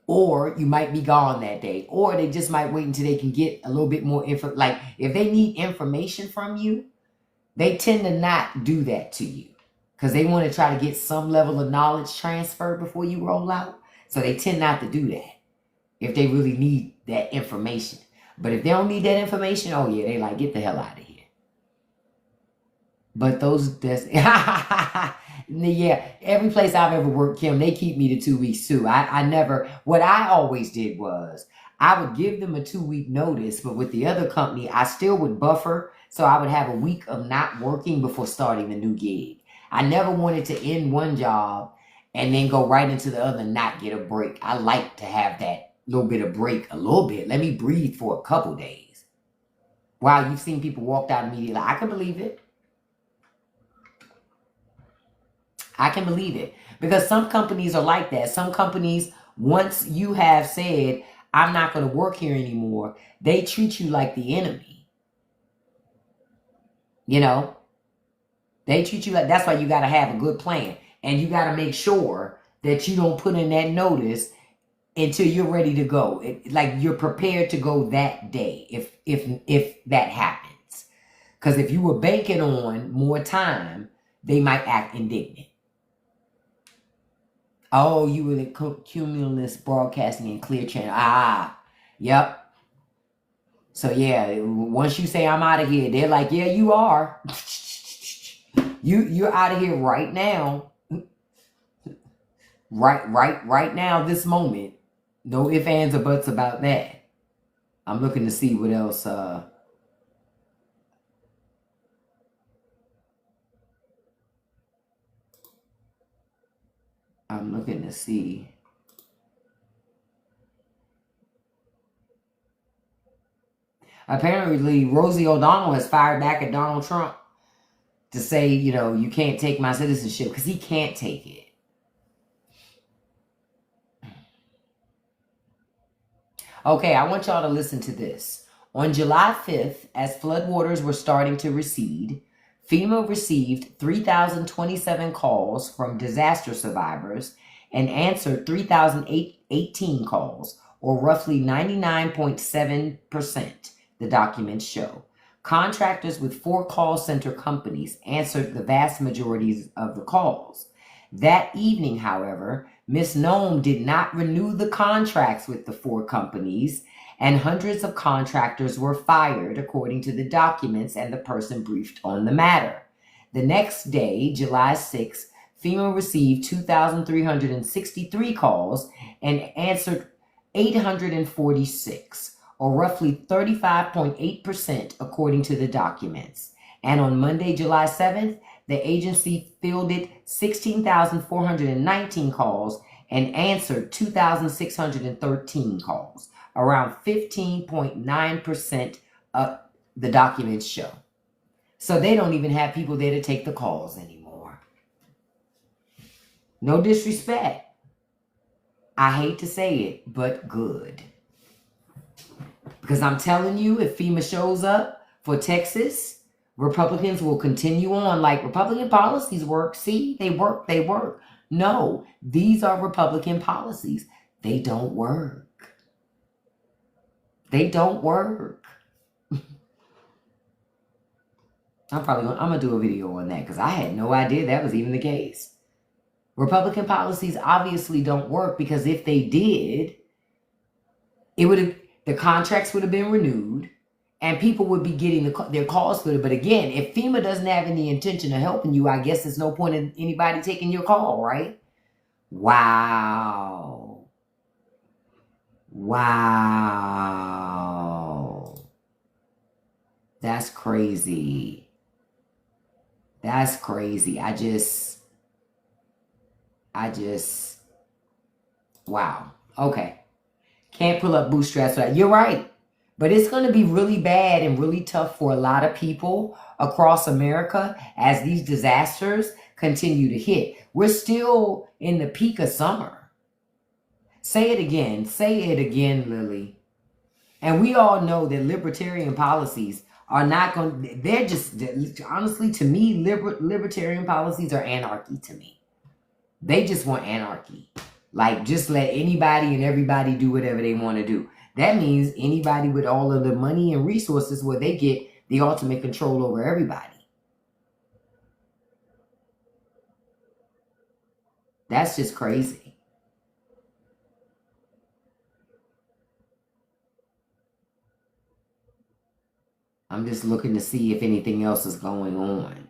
Speaker 1: or you might be gone that day, or they just might wait until they can get a little bit more info. Like, if they need information from you, they tend to not do that to you because they want to try to get some level of knowledge transfer before you roll out. So they tend not to do that if they really need that information. But if they don't need that information, oh yeah, they like, get the hell out of here. But yeah, every place I've ever worked, Kim, they keep me to 2 weeks too. What I always did was I would give them a 2-week notice, but with the other company, I still would buffer. So I would have a week of not working before starting the new gig. I never wanted to end one job and then go right into the other and not get a break. I like to have that little bit of break, a little bit. Let me breathe for a couple days. Wow, you've seen people walked out immediately. I can believe it. I can believe it. Because some companies are like that. Some companies, once you have said, I'm not going to work here anymore, they treat you like the enemy. You know? They treat you like, that's why you got to have a good plan. And you got to make sure that you don't put in that notice until you're ready to go. Like you're prepared to go that day if that happens. Because if you were banking on more time, they might act indignant. Oh, you were the Cumulus Broadcasting and Clear Channel. Ah, yep. So yeah, once you say I'm out of here, they're like, yeah, you are. You're out of here right now. Right now, this moment. No ifs, ands, or buts about that. I'm looking to see what else. I'm looking to see. Apparently, Rosie O'Donnell has fired back at Donald Trump to say, you can't take my citizenship, because he can't take it. Okay, I want y'all to listen to this. On July 5th, as floodwaters were starting to recede, FEMA received 3,027 calls from disaster survivors and answered 3,018 calls, or roughly 99.7%, the documents show. Contractors with 4 call center companies answered the vast majority of the calls. That evening, however, Ms. Nome did not renew the contracts with the 4 companies, and hundreds of contractors were fired, according to the documents and the person briefed on the matter. The next day, July 6th, FEMA received 2,363 calls and answered 846, or roughly 35.8%, according to the documents. And on Monday, July 7th, the agency fielded 16,419 calls and answered 2,613 calls, around 15.9% of the documents show. So they don't even have people there to take the calls anymore. No disrespect. I hate to say it, but good. Because I'm telling you, if FEMA shows up for Texas, Republicans will continue on like Republican policies work. See, they work, they work. No, these are Republican policies. They don't work. They don't work. I'm gonna do a video on that because I had no idea that was even the case. Republican policies obviously don't work because if they did, the contracts would have been renewed and people would be getting their calls for it. But again, if FEMA doesn't have any intention of helping you, I guess there's no point in anybody taking your call, right? Wow. Wow. That's crazy. That's crazy. I just, wow. Okay. Can't pull up bootstraps for that. You're right. But it's going to be really bad and really tough for a lot of people across America as these disasters continue to hit. We're still in the peak of summer. Say it again. Say it again, Lily. And we all know that libertarian policies are not going, they're just, honestly, to me, libertarian policies are anarchy to me. They just want anarchy. Like, just let anybody and everybody do whatever they want to do. That means anybody with all of the money and resources where they get the ultimate control over everybody. That's just crazy. I'm just looking to see if anything else is going on.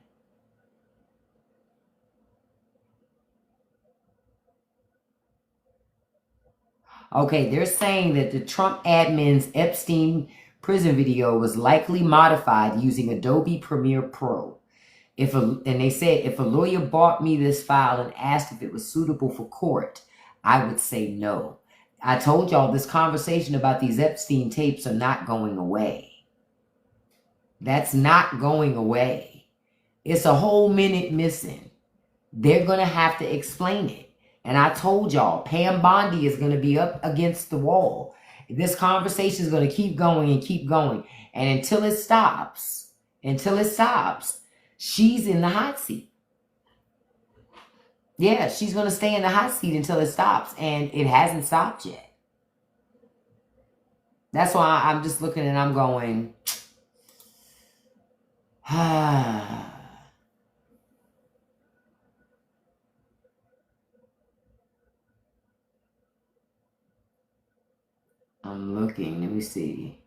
Speaker 1: Okay, they're saying that the Trump admin's Epstein prison video was likely modified using Adobe Premiere Pro. And they said, if a lawyer bought me this file and asked if it was suitable for court, I would say no. I told y'all this conversation about these Epstein tapes are not going away. That's not going away. It's a whole minute missing. They're going to have to explain it. And I told y'all, Pam Bondi is going to be up against the wall. This conversation is going to keep going and keep going. And until it stops, she's in the hot seat. Yeah, she's going to stay in the hot seat until it stops. And it hasn't stopped yet. That's why I'm just looking and I'm going, I'm looking. Let me see.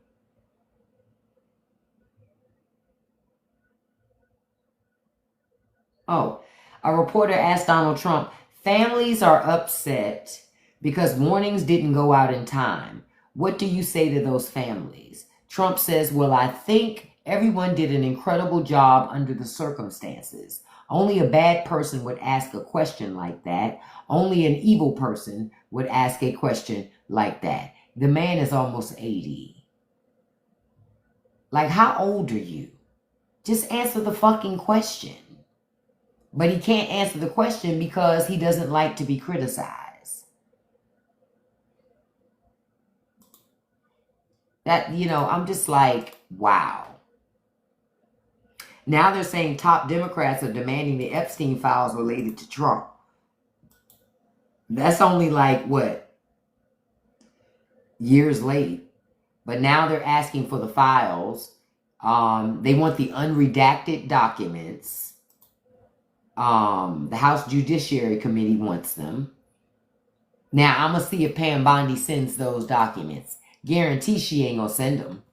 Speaker 1: Oh, a reporter asked Donald Trump, families are upset because warnings didn't go out in time. What do you say to those families? Trump says, well, I think everyone did an incredible job under the circumstances. Only a bad person would ask a question like that. Only an evil person would ask a question like that. The man is almost 80. Like, how old are you? Just answer the fucking question. But he can't answer the question because he doesn't like to be criticized. That, I'm just like, wow. Now they're saying top Democrats are demanding the Epstein files related to Trump. That's only like, what? Years late. But now they're asking for the files. They want the unredacted documents. The House Judiciary Committee wants them. Now, I'm going to see if Pam Bondi sends those documents. Guarantee she ain't going to send them.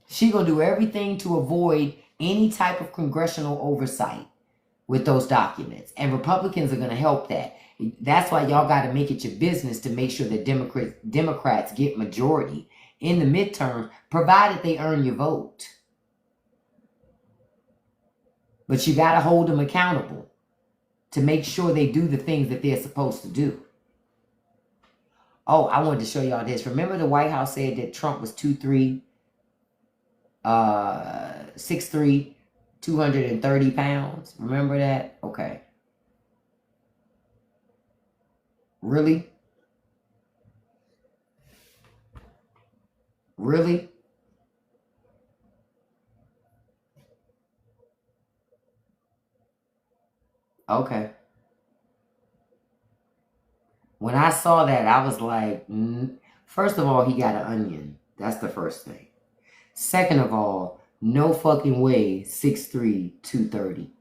Speaker 1: She going to do everything to avoid any type of congressional oversight with those documents. And Republicans are going to help that. That's why y'all got to make it your business to make sure that Democrats get majority in the midterms, provided they earn your vote. But you got to hold them accountable to make sure they do the things that they're supposed to do. Oh, I wanted to show y'all this. Remember the White House said that Trump was 6'3", 230 pounds? Remember that? Okay. Really? Really? Okay. When I saw that, I was like, first of all, he got an onion. That's the first thing. Second of all, no fucking way 6'3", 230.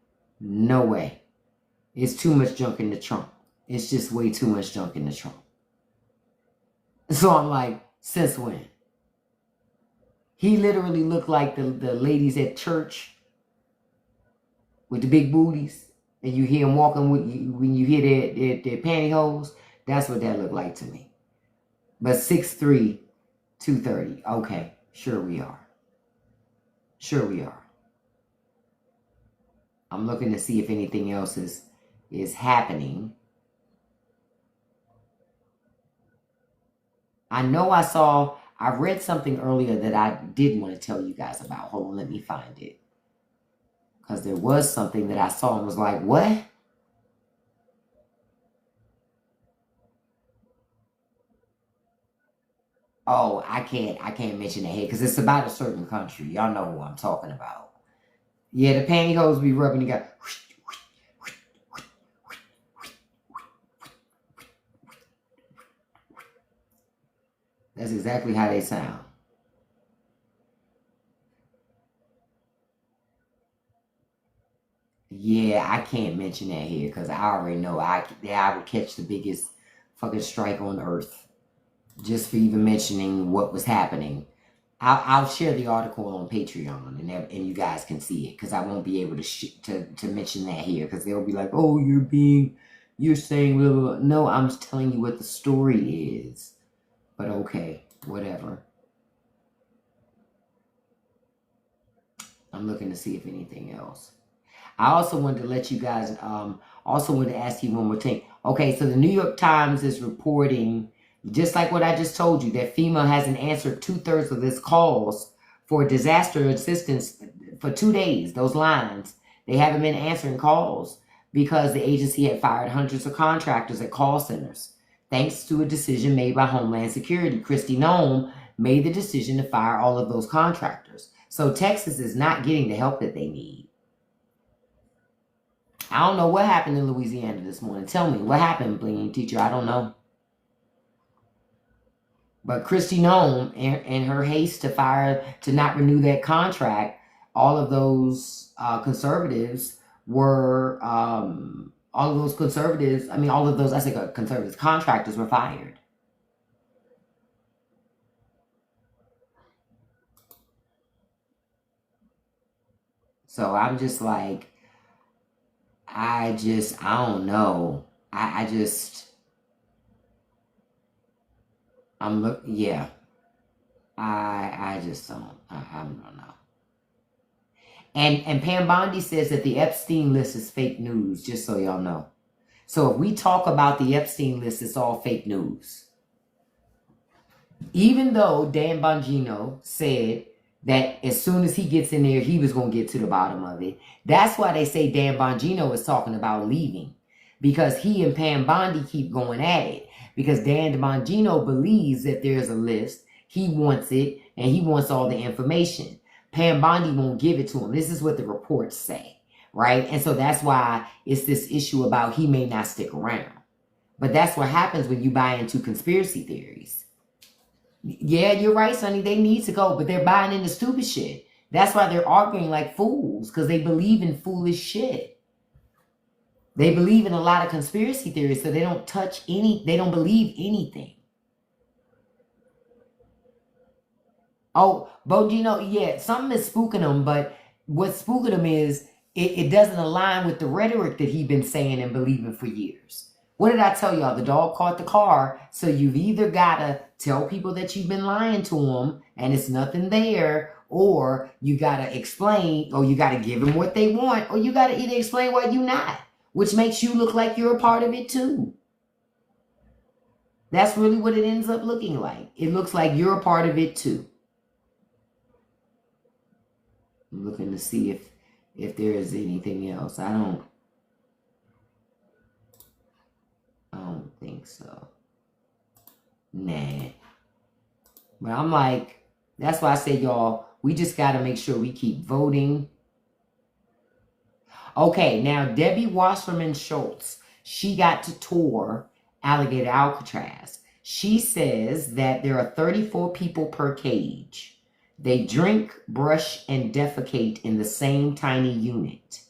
Speaker 1: No way. It's too much junk in the trunk. It's just way too much junk in the trunk. So I'm like, since when? He literally looked like the ladies at church with the big booties. And you hear them walking with you when you hear their pantyhose. That's what that looked like to me. But 6'3", 230. Okay, sure we are. Sure we are. I'm looking to see if anything else is happening. I know I read something earlier that I did want to tell you guys about. Hold on, let me find it. Because there was something that I saw and was like, what? Oh, I can't mention that here because it's about a certain country. Y'all know who I'm talking about. Yeah, the pantyhose be rubbing together. That's exactly how they sound. Yeah, I can't mention that here because I already know I would catch the biggest fucking strike on earth just for even mentioning what was happening. I'll share the article on Patreon and you guys can see it because I won't be able to mention that here because they'll be like, oh, you're saying blah, blah, blah. No, I'm just telling you what the story is. But okay, whatever. I'm looking to see if anything else. I also wanted to let you guys, also wanted to ask you one more thing. Okay, so the New York Times is reporting, just like what I just told you, that FEMA hasn't answered 2/3 of its calls for disaster assistance for 2 days. Those lines, they haven't been answering calls because the agency had fired hundreds of contractors at call centers. Thanks to a decision made by Homeland Security, Kristi Noem made the decision to fire all of those contractors. So Texas is not getting the help that they need. I don't know what happened in Louisiana this morning. Tell me, what happened, Bling Teacher? I don't know. But Kristi Noem, in her haste to not renew that contract, all of those conservatives were, all of those conservatives contractors were fired. So I'm just like, I don't know. Yeah. I just don't. I don't know. And Pam Bondi says that the Epstein list is fake news, just so y'all know. So if we talk about the Epstein list, it's all fake news. Even though Dan Bongino said that as soon as he gets in there, he was going to get to the bottom of it. That's why they say Dan Bongino is talking about leaving. Because he and Pam Bondi keep going at it. Because Dan Bongino believes that there's a list. He wants it, and he wants all the information. Pam Bondi won't give it to him. This is what the reports say, right? And so that's why it's this issue about he may not stick around. But that's what happens when you buy into conspiracy theories. Yeah, you're right, Sonny. They need to go, but they're buying into stupid shit. That's why they're arguing like fools, because they believe in foolish shit. They believe in a lot of conspiracy theories, so they don't believe anything. Oh, Bongino, yeah, something is spooking them, but what's spooking them is it doesn't align with the rhetoric that he's been saying and believing for years. What did I tell y'all? The dog caught the car, so you've either got to tell people that you've been lying to them and it's nothing there, or you got to explain, or you got to give them what they want, or you got to either explain why you're not, which makes you look like you're a part of it too. That's really what it ends up looking like. It looks like you're a part of it too. I'm looking to see if there is anything else. I don't think so. Nah. But I'm like, that's why I say, y'all, we just got to make sure we keep voting. Okay, now Debbie Wasserman Schultz, she got to tour Alligator Alcatraz. She says that there are 34 people per cage. They drink, brush, and defecate in the same tiny unit.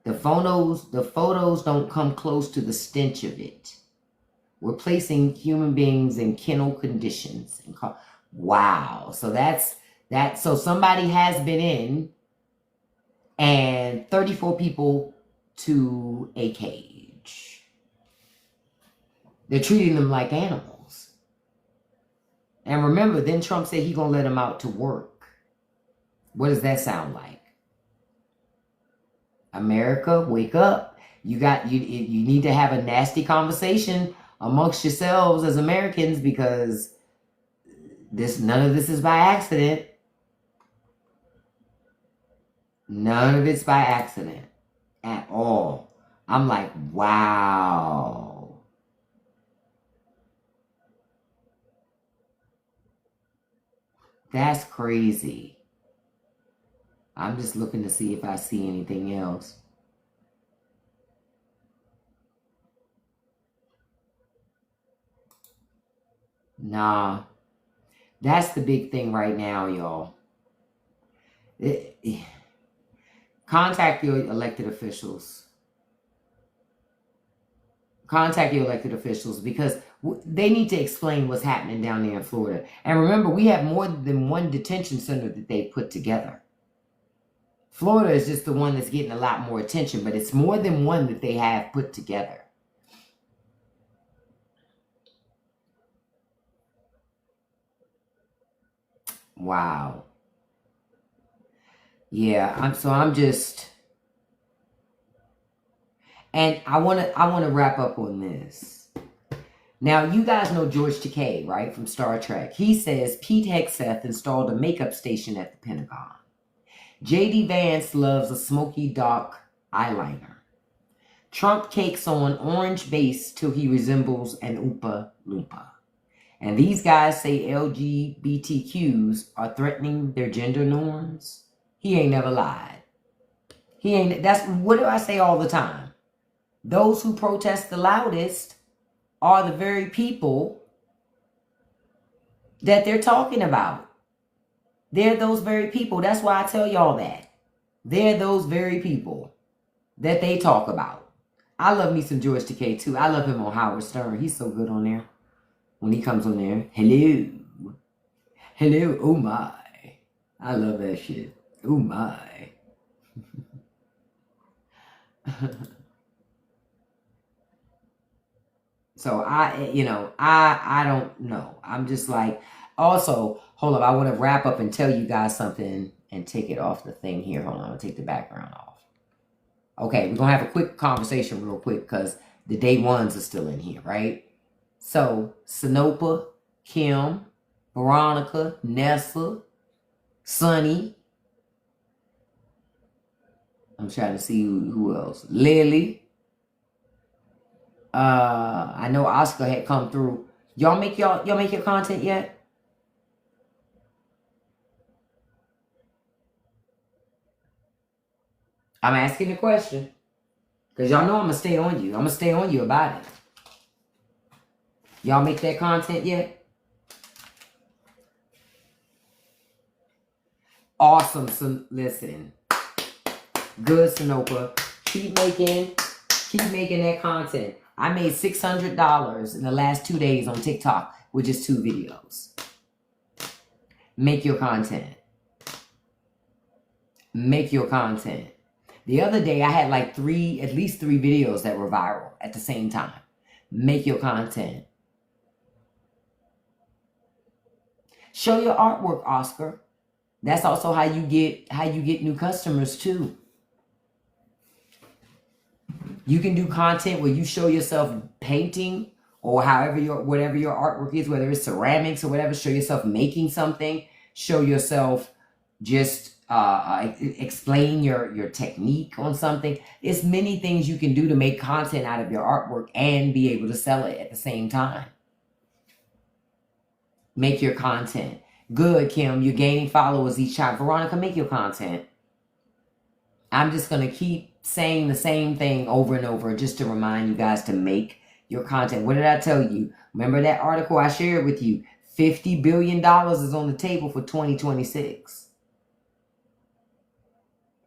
Speaker 1: The photos don't come close to the stench of it. We're placing human beings in kennel conditions. Wow. So that's that. So somebody has been in, and 34 people to a cage. They're treating them like animals. And remember, then Trump said he's going to let them out to work. What does that sound like? America, wake up. You need to have a nasty conversation amongst yourselves as Americans, because none of this is by accident. None of it's by accident at all. I'm like, wow. That's crazy. I'm just looking to see if I see anything else. Nah. That's the big thing right now, y'all. Contact your elected officials. Contact your elected officials, because they need to explain what's happening down there in Florida. And remember, we have more than one detention center that they put together. Florida is just the one that's getting a lot more attention, but it's more than one that they have put together. Wow. Yeah, I'm just, and I want to wrap up on this. Now, you guys know George Takei, right, from Star Trek. He says Pete Hegseth installed a makeup station at the Pentagon. J.D. Vance loves a smoky dark eyeliner. Trump cakes on orange base till he resembles an Oompa Loompa. And these guys say LGBTQs are threatening their gender norms. He ain't never lied. That's what do I say all the time? Those who protest the loudest are the very people that they're talking about. They're those very people. That's why I tell y'all that. They're those very people that they talk about. I love me some George Takei too. I love him on Howard Stern. He's so good on there. When he comes on there, hello. Hello, oh my. I love that shit. Oh my. So I don't know. I'm just like, also, hold up. I want to wrap up and tell you guys something and take it off the thing here. Hold on, I'm going to take the background off. Okay, we're going to have a quick conversation real quick because the day ones are still in here, right? So, Sinopa, Kim, Veronica, Nessa, Sunny. I'm trying to see who else. Lily. I know Oscar had come through. Y'all make your content yet? I'm asking the question. Because y'all know I'm going to stay on you. I'm going to stay on you about it. Y'all make that content yet? Awesome. So listen. Good, Sinopa. Keep making that content. I made $600 in the last 2 days on TikTok with just 2 videos. Make your content. Make your content. The other day I had like at least three videos that were viral at the same time. Make your content. Show your artwork, Oscar. That's also how you get new customers too. You can do content where you show yourself painting or whatever your artwork is, whether it's ceramics or whatever. Show yourself making something. Show yourself just explain your technique on something. It's many things you can do to make content out of your artwork and be able to sell it at the same time. Make your content. Good, Kim. You're gaining followers each time. Veronica, make your content. I'm just going to keep saying the same thing over and over just to remind you guys to make your content. What did I tell you? Remember that article I shared with you? $50 billion is on the table for 2026.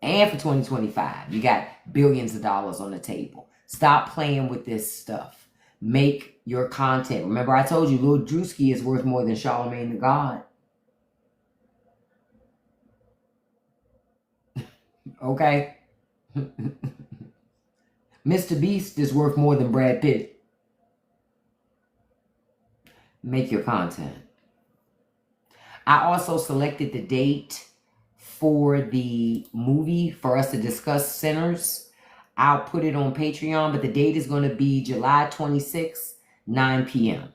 Speaker 1: And for 2025. You got billions of dollars on the table. Stop playing with this stuff. Make your content. Remember I told you Lil Drewski is worth more than Charlamagne the God. Okay? Mr. Beast is worth more than Brad Pitt. Make your content. I also selected the date for the movie for us to discuss Sinners. I'll put it on Patreon, but the date is going to be July 26th, 9 p.m.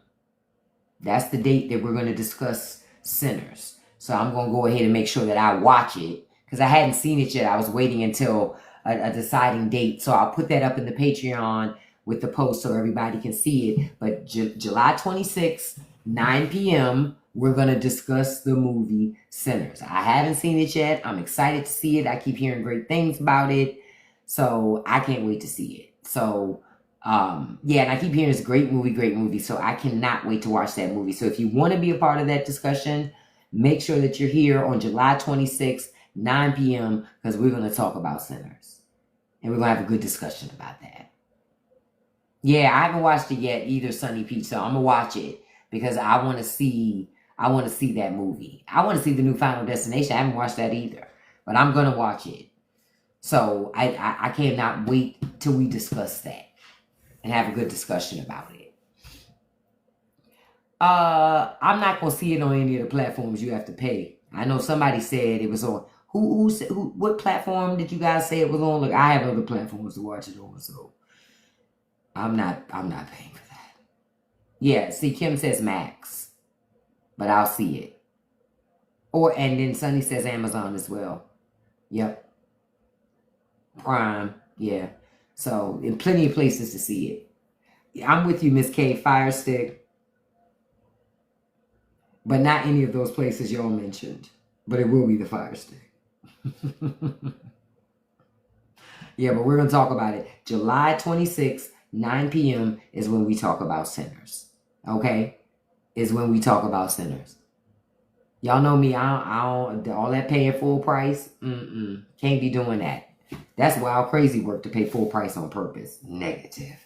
Speaker 1: That's the date that we're going to discuss Sinners. So I'm going to go ahead and make sure that I watch it because I hadn't seen it yet. I was waiting until a deciding date. So I'll put that up in the Patreon with the post so everybody can see it. But July 26th, 9 p.m., we're going to discuss the movie Sinners. I haven't seen it yet. I'm excited to see it. I keep hearing great things about it. So I can't wait to see it. So, yeah, and I keep hearing it's a great movie. So I cannot wait to watch that movie. So if you want to be a part of that discussion, make sure that you're here on July 26th, 9 p.m. because we're going to talk about Sinners. And we're going to have a good discussion about that. Yeah, I haven't watched it yet either, Sunny Peach. So I'm going to watch it because I want to see that movie. I want to see the new Final Destination. I haven't watched that either. But I'm going to watch it. So I cannot wait till we discuss that and have a good discussion about it. I'm not going to see it on any of the platforms you have to pay. I know somebody said it was on. What platform did you guys say it was on? Look, I have other platforms to watch it on, so I'm not paying for that. Yeah, see, Kim says Max, but I'll see it. And then Sunny says Amazon as well. Yep. Prime, yeah. So, in plenty of places to see it. I'm with you, Miss K, Fire Stick. But not any of those places y'all mentioned. But it will be the Fire Stick. Yeah, but we're going to talk about it. July 26th, 9 p.m. is when we talk about Sinners. Okay? Is when we talk about Sinners. Y'all know me. I don't all that paying full price. Can't be doing that. That's wild crazy work to pay full price on purpose. Negative.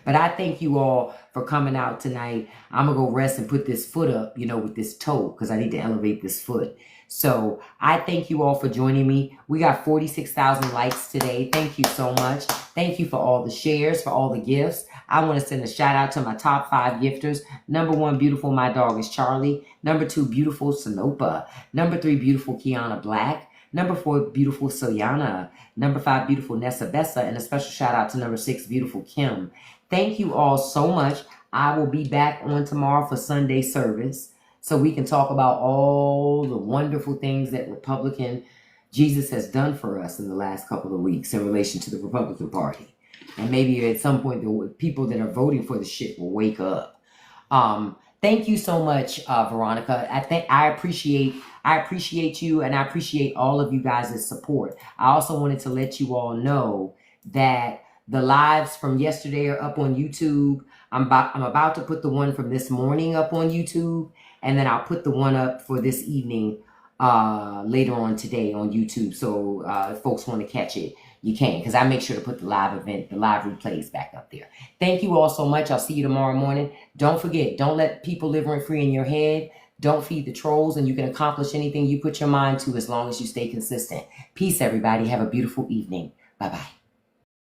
Speaker 1: But I thank you all for coming out tonight. I'm going to go rest and put this foot up, with this toe, because I need to elevate this foot. So I thank you all for joining me. We got 46,000 likes today. Thank you so much. Thank you for all the shares, for all the gifts. I want to send a shout out to my top 5 gifters. Number 1, beautiful my dog is Charlie. Number 2, beautiful Sanopa. Number 3, beautiful Kiana Black. Number 4, beautiful Soyana. Number 5, beautiful Nessa Bessa. And a special shout out to number 6, beautiful Kim. Thank you all so much. I will be back on tomorrow for Sunday service so we can talk about all the wonderful things that Republican Jesus has done for us in the last couple of weeks in relation to the Republican Party. And maybe at some point the people that are voting for the shit will wake up. Thank you so much, Veronica. I appreciate you, and I appreciate all of you guys' support. I also wanted to let you all know that the lives from yesterday are up on YouTube. I'm about to put the one from this morning up on YouTube, and then I'll put the one up for this evening later on today on YouTube. So if folks want to catch it, you can, because I make sure to put the live replays back up there. Thank you all so much. I'll see you tomorrow morning. Don't forget, don't let people live rent-free in your head. Don't feed the trolls, and you can accomplish anything you put your mind to as long as you stay consistent. Peace, everybody. Have a beautiful evening. Bye-bye.